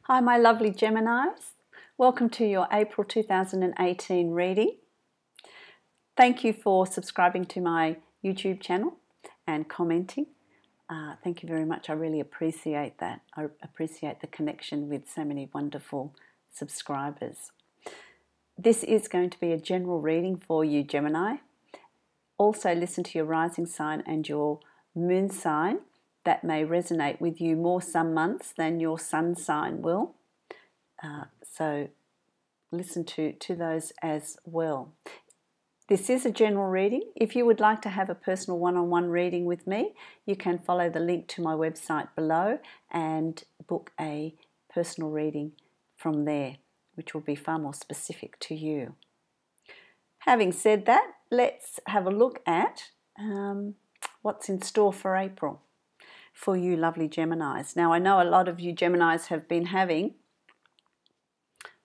Hi, my lovely Geminis. Welcome to your April 2018 reading. Thank you for subscribing to my YouTube channel and commenting. Thank you very much. I really appreciate that. I appreciate the connection with so many wonderful subscribers. This is going to be a general reading for you, Gemini. Also listen to your rising sign and your moon sign. That may resonate with you more some months than your sun sign will. So listen to those as well. This is a general reading. If you would like to have a personal one-on-one reading with me, you can follow the link to my website below and book a personal reading from there, which will be far more specific to you. Having said that, let's have a look at what's in store for April for you lovely Geminis. Now, I know a lot of you Geminis have been having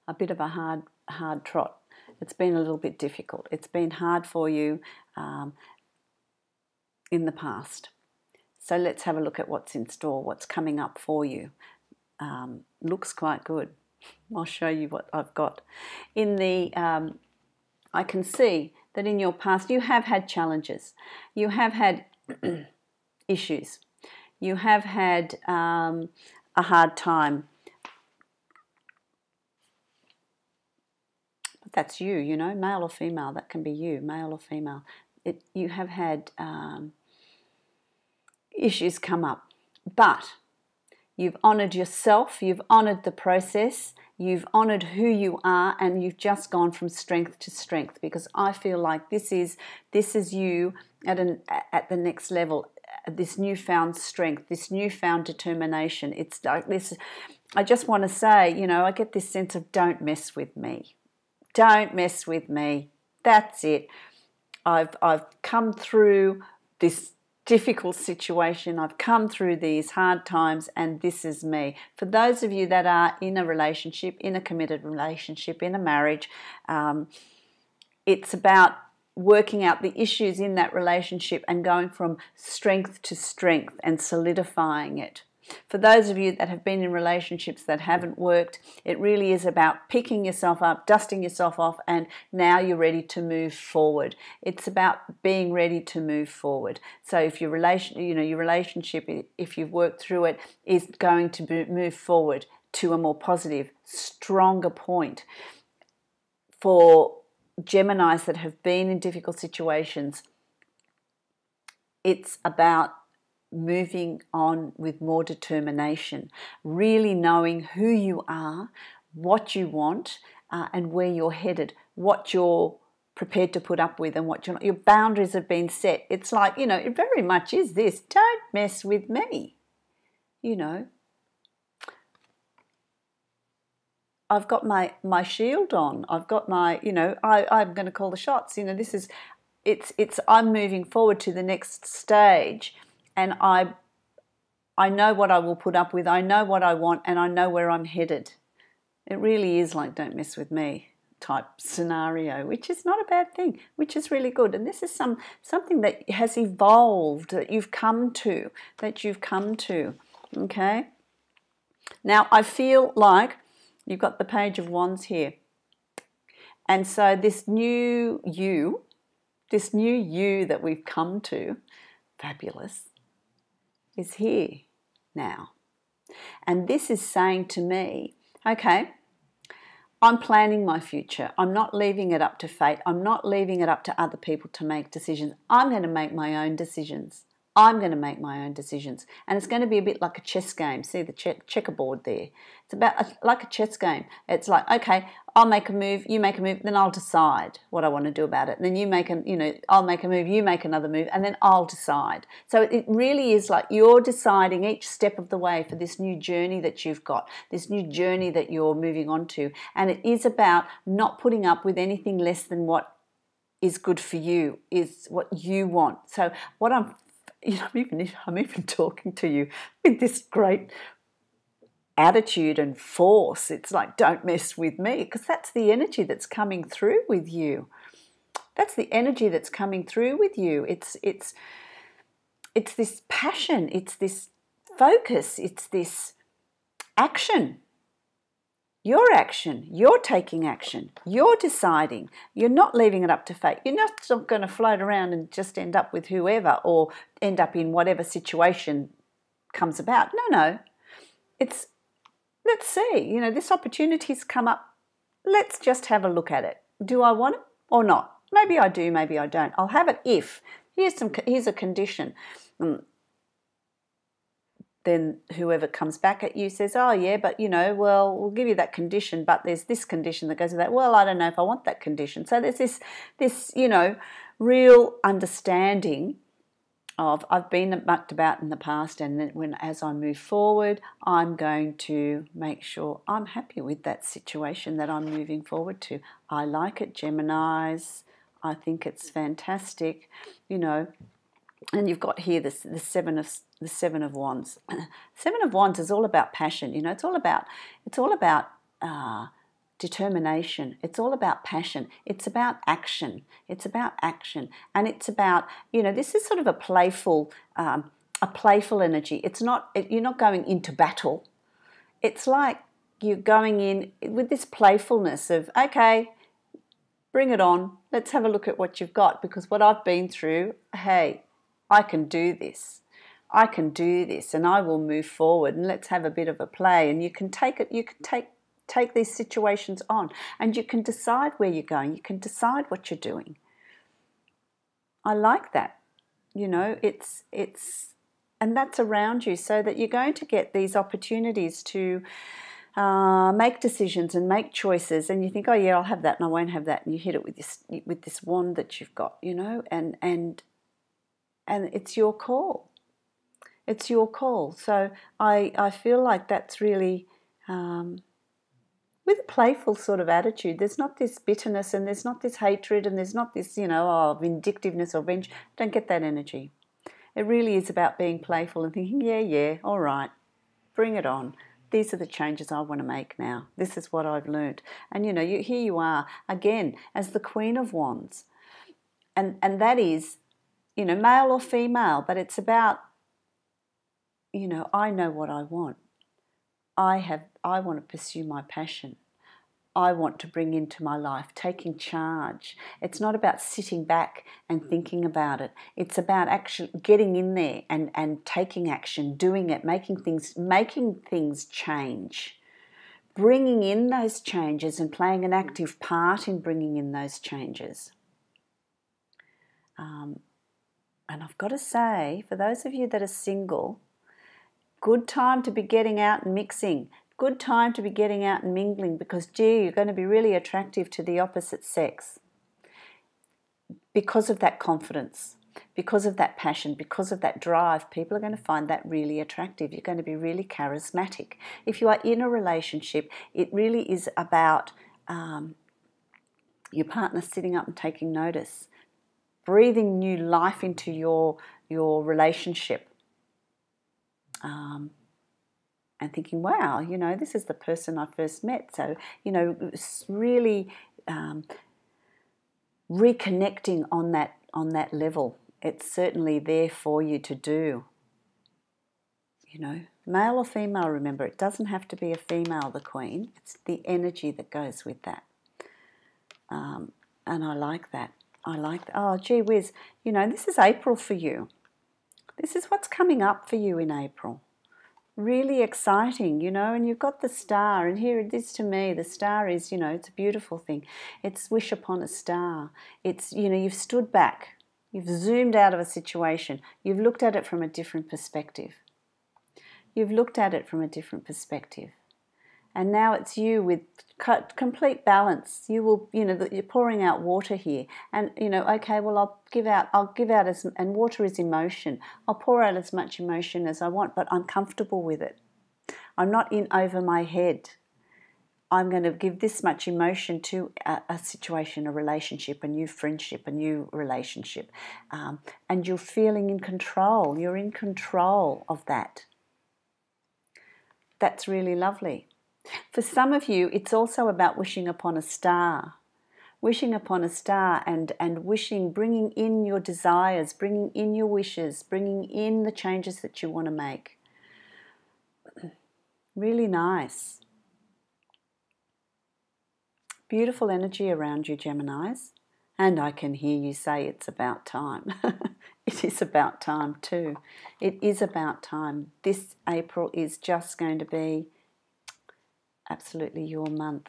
a bit of a hard trot. It's been a little bit difficult. It's been hard for you in the past. So let's have a look at what's in store, what's coming up for you. Looks quite good. I'll show you what I've got. In the, I can see that in your past you have had challenges. You have had issues. You have had a hard time. But that's you, you know, male or female. That can be you, male or female. You have had issues come up. But you've honoured yourself. You've honoured the process. You've honoured who you are, and you've just gone from strength to strength, because I feel like this is you at the next level. This newfound strength, this newfound determination. It's like this. I just want to say, you know, I get this sense of don't mess with me. Don't mess with me. That's it. I've come through this difficult situation. I've come through these hard times, and this is me. For those of you that are in a relationship, in a committed relationship, in a marriage, it's about working out the issues in that relationship and going from strength to strength and solidifying it. For those of you that have been in relationships that haven't worked, it really is about picking yourself up, dusting yourself off, and now you're ready to move forward. It's about being ready to move forward. So if your relationship, if you've worked through it, is going to move forward to a more positive, stronger point. For Geminis that have been in difficult situations, it's about moving on with more determination, really knowing who you are, what you want, and where you're headed, what you're prepared to put up with and what you're not. Your boundaries have been set. It's like, you know, it very much is this. Don't mess with me, you know. I've got my shield on. I've got my, you know, I'm going to call the shots. You know, this is, I'm moving forward to the next stage, and I know what I will put up with. I know what I want, and I know where I'm headed. It really is like don't mess with me type scenario, which is not a bad thing, which is really good. And this is something that has evolved, that you've come to, okay? Now, I feel like you've got the Page of Wands here. And so this new you that we've come to, fabulous, is here now. And this is saying to me, okay, I'm planning my future. I'm not leaving it up to fate. I'm not leaving it up to other people to make decisions. I'm going to make my own decisions. I'm going to make my own decisions. And it's going to be a bit like a chess game. See the checkerboard there? It's about like a chess game. It's like, okay, I'll make a move, you make a move, then I'll decide what I want to do about it. And then you make I'll make a move, you make another move, and then I'll decide. So it really is like you're deciding each step of the way for this new journey that you've got, this new journey that you're moving on to. And it is about not putting up with anything less than what is good for you, is what you want. So what I'm even talking to you with this great attitude and force. It's like, don't mess with me, because that's the energy that's coming through with you. That's the energy that's coming through with you. It's this passion. It's this focus. It's this action. your action. You're taking action. You're deciding. You're not leaving it up to fate. You're not going to float around and just end up with whoever or end up in whatever situation comes about. No. It's, let's see, you know, this opportunity's come up. Let's just have a look at it. Do I want it or not? Maybe I do, maybe I don't. I'll have it if. Here's a condition. Then whoever comes back at you says, oh yeah, but you know, well, we'll give you that condition, but there's this condition that goes with that. Well, I don't know if I want that condition. So there's this, you know, real understanding of I've been mucked about in the past, and then as I move forward, I'm going to make sure I'm happy with that situation that I'm moving forward to. I like it, Geminis. I think it's fantastic, you know. And you've got here the seven of wands. Seven of wands is all about passion. You know, it's all about determination. It's all about passion. It's about action. It's about action, and it's about, you know, this is sort of a playful energy. It's not, you're not going into battle. It's like you're going in with this playfulness of, okay, bring it on. Let's have a look at what you've got, because what I've been through, hey, I can do this. I can do this, and I will move forward, and let's have a bit of a play. And you can take it, you can take these situations on, and you can decide where you're going. You can decide what you're doing. I like that. You know, it's and that's around you, so that you're going to get these opportunities to make decisions and make choices, and you think, oh yeah, I'll have that and I won't have that, and you hit it with this wand that you've got, you know, and it's your call. It's your call. So I feel like that's really with a playful sort of attitude. There's not this bitterness, and there's not this hatred, and there's not this, you know, vindictiveness or vengeance. Don't get that energy. It really is about being playful and thinking, yeah, all right, bring it on. These are the changes I want to make now. This is what I've learned. And, you know, here you are, again, as the Queen of Wands. And that is, you know, male or female, but it's about, you know, I know what I want. I want to pursue my passion. I want to bring into my life, taking charge. It's not about sitting back and thinking about it. It's about actually getting in there and taking action, doing it, making things change, bringing in those changes and playing an active part in bringing in those changes. And I've got to say, for those of you that are single, good time to be getting out and mixing. Good time to be getting out and mingling, because, gee, you're going to be really attractive to the opposite sex because of that confidence, because of that passion, because of that drive. People are going to find that really attractive. You're going to be really charismatic. If you are in a relationship, it really is about your partner sitting up and taking notice, breathing new life into your relationship. And thinking, wow, you know, this is the person I first met. So, you know, it's really reconnecting on that level. It's certainly there for you to do. You know, male or female, remember, it doesn't have to be a female, the Queen. It's the energy that goes with that. And I like that. Oh, gee whiz, you know, this is April for you. This is what's coming up for you in April. Really exciting, you know, and you've got the star, and here it is. To me, the star is, you know, it's a beautiful thing. It's wish upon a star. It's, you know, you've stood back, you've zoomed out of a situation, you've looked at it from a different perspective. You've looked at it from a different perspective. And now it's you with complete balance. You will, you know, you're pouring out water here, and you know, okay, well, I'll give out and water is emotion. I'll pour out as much emotion as I want, but I'm comfortable with it. I'm not in over my head. I'm going to give this much emotion to a situation, a relationship, a new friendship, a new relationship, and you're feeling in control. You're in control of that. That's really lovely. For some of you, it's also about wishing upon a star. Wishing upon a star and wishing, bringing in your desires, bringing in your wishes, bringing in the changes that you want to make. Really nice. Beautiful energy around you, Geminis. And I can hear you say it's about time. It is about time too. It is about time. This April is just going to be absolutely your month.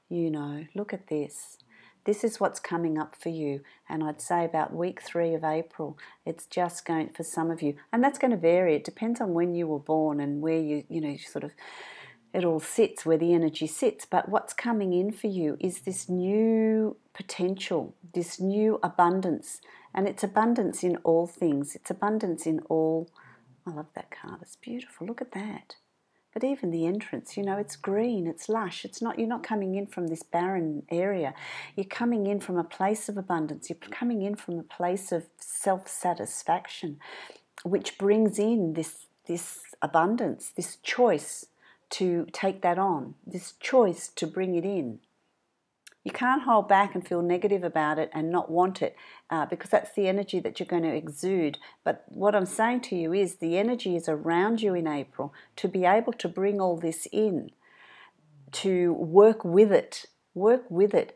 You know, look at this. This is what's coming up for you. And I'd say about week 3 of April, it's just going for some of you. And that's going to vary. It depends on when you were born and where you sort of, it all sits, where the energy sits. But what's coming in for you is this new potential, this new abundance. And it's abundance in all things. It's abundance in all. I love that card. It's beautiful. Look at that. But even the entrance, it's green, it's lush. You're not coming in from this barren area. You're coming in from a place of abundance. You're coming in from a place of self-satisfaction, which brings in this abundance, this choice to take that on, this choice to bring it in. You can't hold back and feel negative about it and not want it because that's the energy that you're going to exude. But what I'm saying to you is the energy is around you in April to be able to bring all this in, to work with it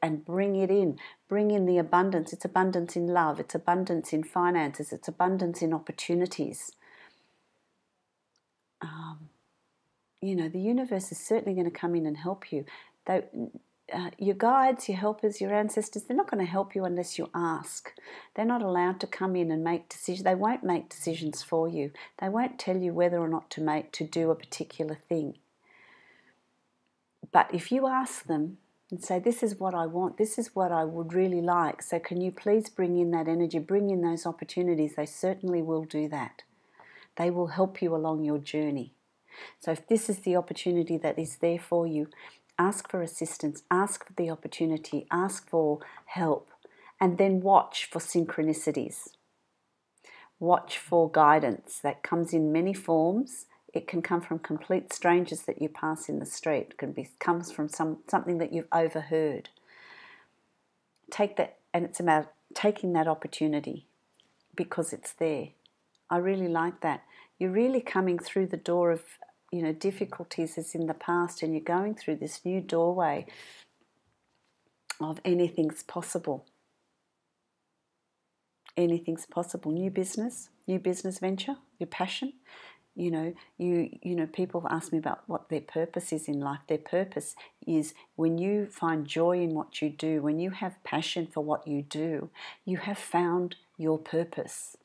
and bring it in. Bring in the abundance. It's abundance in love. It's abundance in finances. It's abundance in opportunities. The universe is certainly going to come in and help you. Your guides, your helpers, your ancestors, they're not going to help you unless you ask. They're not allowed to come in and make decisions. They won't make decisions for you. They won't tell you whether or not to do a particular thing. But if you ask them and say, this is what I want, this is what I would really like, so can you please bring in that energy, bring in those opportunities, they certainly will do that. They will help you along your journey. So if this is the opportunity that is there for you, ask for assistance, ask for the opportunity, ask for help, and then watch for synchronicities. Watch for guidance that comes in many forms. It can come from complete strangers that you pass in the street. It comes from something that you've overheard. Take that, and it's about taking that opportunity because it's there. I really like that. You're really coming through the door of difficulties as in the past, and you're going through this new doorway of anything's possible. Anything's possible. New business venture, your passion. People ask me about what their purpose is in life. Their purpose is when you find joy in what you do, when you have passion for what you do, you have found your purpose.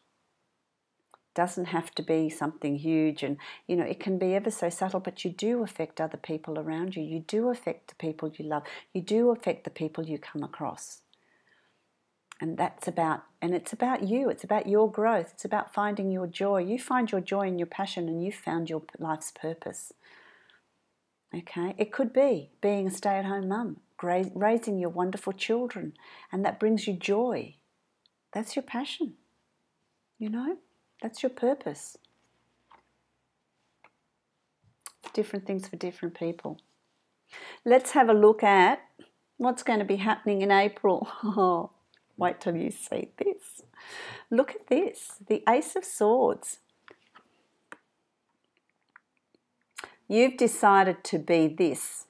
Doesn't have to be something huge, and it can be ever so subtle, but you do affect other people around you. You do affect the people you love. You do affect the people you come across. And it's about you. It's about your growth. It's about finding your joy. You find your joy and your passion, and you found your life's purpose. Okay? It could be being a stay-at-home mum, raising your wonderful children, and that brings you joy. That's your passion. That's your purpose. Different things for different people. Let's have a look at what's going to be happening in April. Oh, wait till you see this. Look at this, the Ace of Swords. You've decided to be this.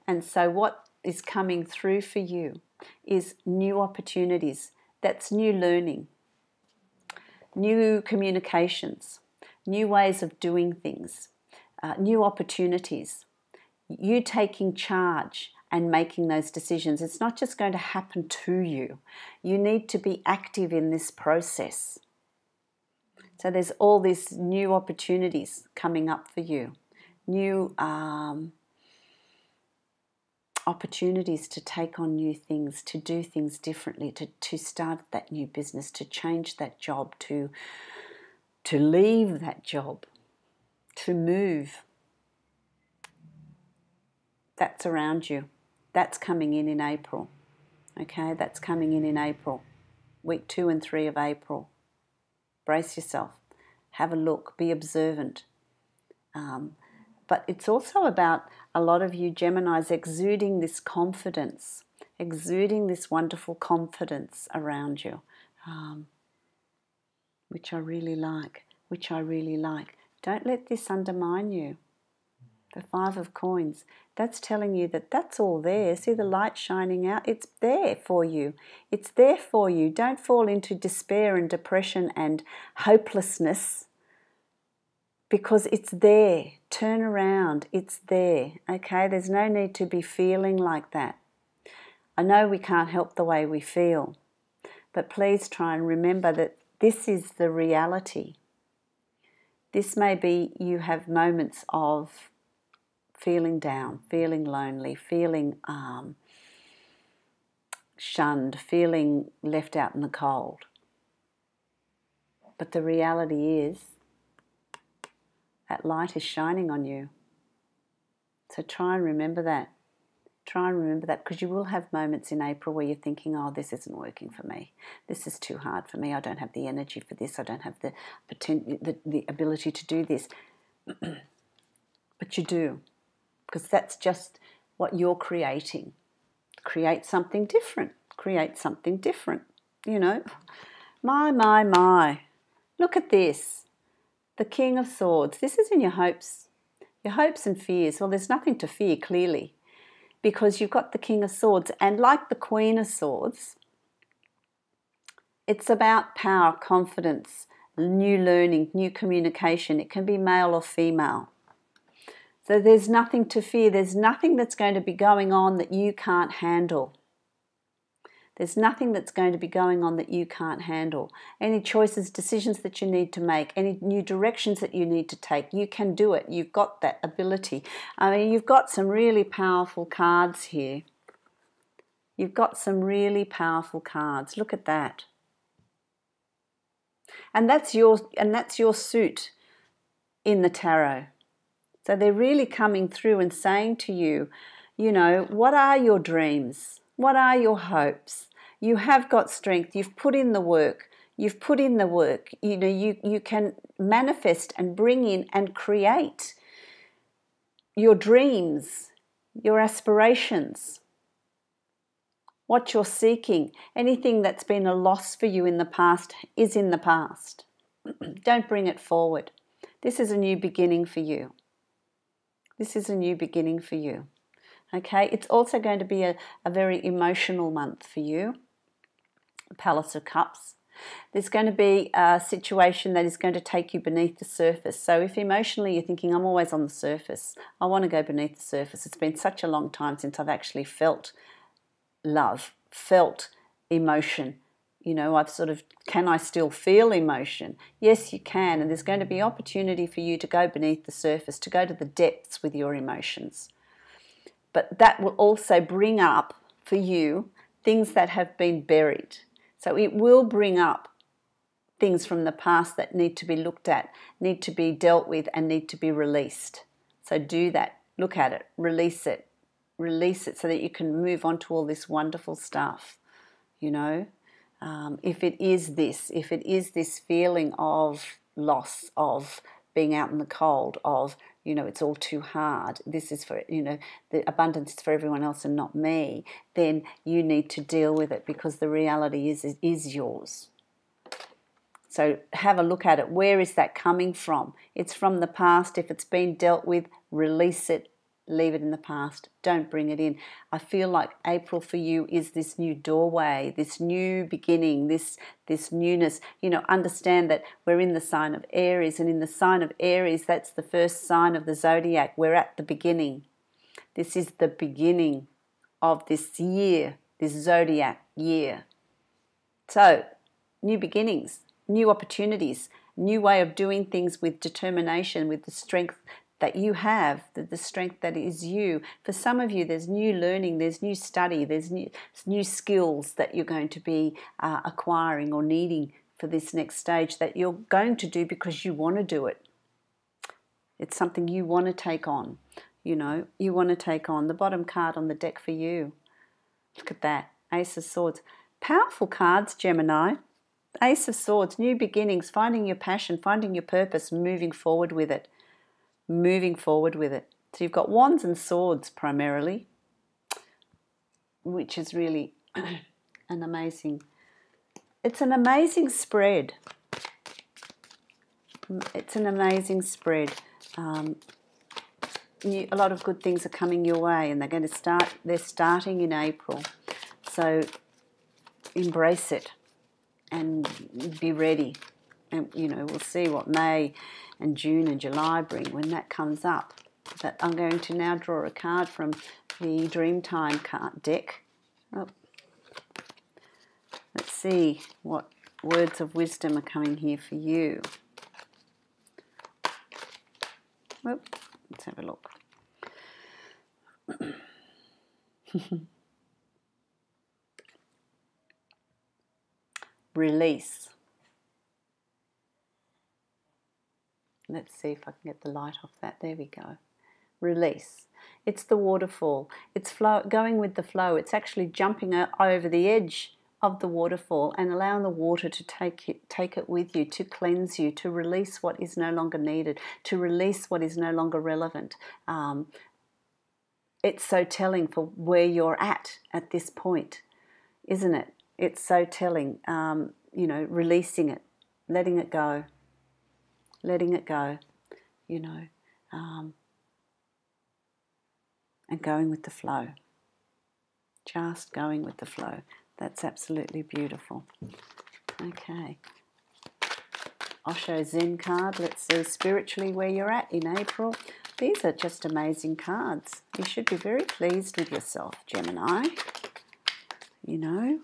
And so what is coming through for you is new opportunities. That's new learning. New communications, new ways of doing things, new opportunities, you taking charge and making those decisions. It's not just going to happen to you. You need to be active in this process. So there's all these new opportunities coming up for you, new opportunities to take on new things, to do things differently, to start that new business, to change that job, to leave that job, to move. That's around you. That's coming in April. Okay, that's coming in April. Week 2 and 3 of April. Brace yourself. Have a look. Be observant. But it's also about a lot of you Geminis exuding this confidence, exuding this wonderful confidence around you, which I really like, Don't let this undermine you. The Five of Coins. That's telling you that that's all there. See the light shining out? It's there for you. It's there for you. Don't fall into despair and depression and hopelessness, because it's there. Turn around. It's there. Okay? There's no need to be feeling like that. I know we can't help the way we feel, but please try and remember that this is the reality. This may be you have moments of feeling down, feeling lonely, feeling shunned, feeling left out in the cold. But the reality is that light is shining on you. So try and remember that. Try and remember that, because you will have moments in April where you're thinking, oh, this isn't working for me. This is too hard for me. I don't have the energy for this. I don't have the ability to do this. But you do, because that's just what you're creating. Create something different. Create something different, you know. My. Look at this. The King of Swords. This is in your hopes and fears. Well, there's nothing to fear, clearly, because you've got the King of Swords, and like the Queen of Swords, it's about power, confidence, new learning, new communication. It can be male or female. So there's nothing to fear. There's nothing that's going to be going on that you can't handle. There's nothing that's going to be going on that you can't handle. Any choices, decisions that you need to make, any new directions that you need to take, you can do it. You've got that ability. I mean, you've got some really powerful cards here. You've got some really powerful cards. Look at that. And that's your suit in the tarot. So they're really coming through and saying to you, you know, what are your dreams? What are your hopes? You have got strength. You've put in the work. You've put in the work. You know, you can manifest and bring in and create your dreams, your aspirations, what you're seeking. Anything that's been a loss for you in the past is in the past. Don't bring it forward. This is a new beginning for you. This is a new beginning for you. Okay, it's also going to be a very emotional month for you. Palace of Cups. There's going to be a situation that is going to take you beneath the surface. So if emotionally you're thinking, I'm always on the surface, I want to go beneath the surface. It's been such a long time since I've actually felt love, felt emotion. You know, I've sort of, can I still feel emotion? Yes, you can. And there's going to be opportunity for you to go beneath the surface, to go to the depths with your emotions. But that will also bring up for you things that have been buried. So it will bring up things from the past that need to be looked at, need to be dealt with, and need to be released. So do that. Look at it. Release it. Release it so that you can move on to all this wonderful stuff, you know. If it is this feeling of loss, of being out in the cold, of, you know, it's all too hard, this is for, you know, the abundance is for everyone else and not me, then you need to deal with it, because the reality is yours. So have a look at it. Where is that coming from? It's from the past. If it's been dealt with, release it. Leave it in the past. Don't bring it in. I feel like April for you is this new doorway, this new beginning, this newness. You know, understand that we're in the sign of Aries, and in the sign of Aries, that's the first sign of the zodiac. We're at the beginning. This is the beginning of this year, this zodiac year. So, new beginnings, new opportunities, new way of doing things with determination, with the strength that you have, the strength that is you. For some of you, there's new learning, there's new study, there's new skills that you're going to be acquiring or needing for this next stage, that you're going to do because you want to do it. It's something you want to take on, you know, you want to take on. The bottom card on the deck for you. Look at that, Ace of Swords. Powerful cards, Gemini. Ace of Swords, new beginnings, finding your passion, finding your purpose, moving forward with it. Moving forward with it. So you've got wands and swords primarily, which is really an amazing, it's an amazing spread. It's an amazing spread. a lot of good things are coming your way, and they're starting in April. So embrace it and be ready. And, you know, we'll see what May and June and July bring when that comes up. But I'm going to now draw a card from the Dreamtime card deck. Oh. Let's see what words of wisdom are coming here for you. Well, let's have a look. Release. Let's see if I can get the light off that. There we go. Release. It's the waterfall. It's going with the flow. It's actually jumping over the edge of the waterfall and allowing the water to take it with you, to cleanse you, to release what is no longer needed, to release what is no longer relevant. It's so telling for where you're at this point, isn't it? It's so telling, you know, releasing it, letting it go, you know, and going with the flow, just going with the flow. That's absolutely beautiful. Okay. Osho Zen card. Let's see spiritually where you're at in April. These are just amazing cards. You should be very pleased with yourself, Gemini. You know,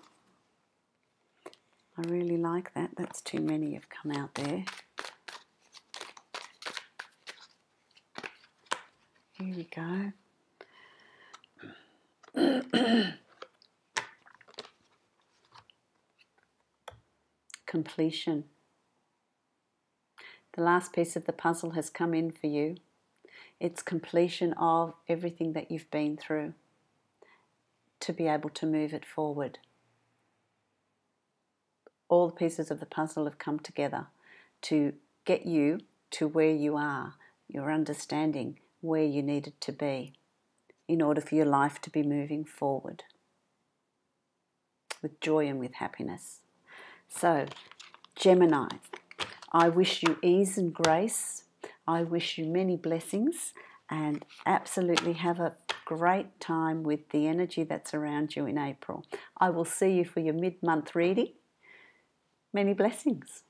I really like that. That's too many have come out there. Here we go. Completion. The last piece of the puzzle has come in for you. It's completion of everything that you've been through to be able to move it forward. All the pieces of the puzzle have come together to get you to where you are, your understanding where you needed to be in order for your life to be moving forward with joy and with happiness. So, Gemini, I wish you ease and grace. I wish you many blessings, and absolutely have a great time with the energy that's around you in April. I will see you for your mid-month reading. Many blessings.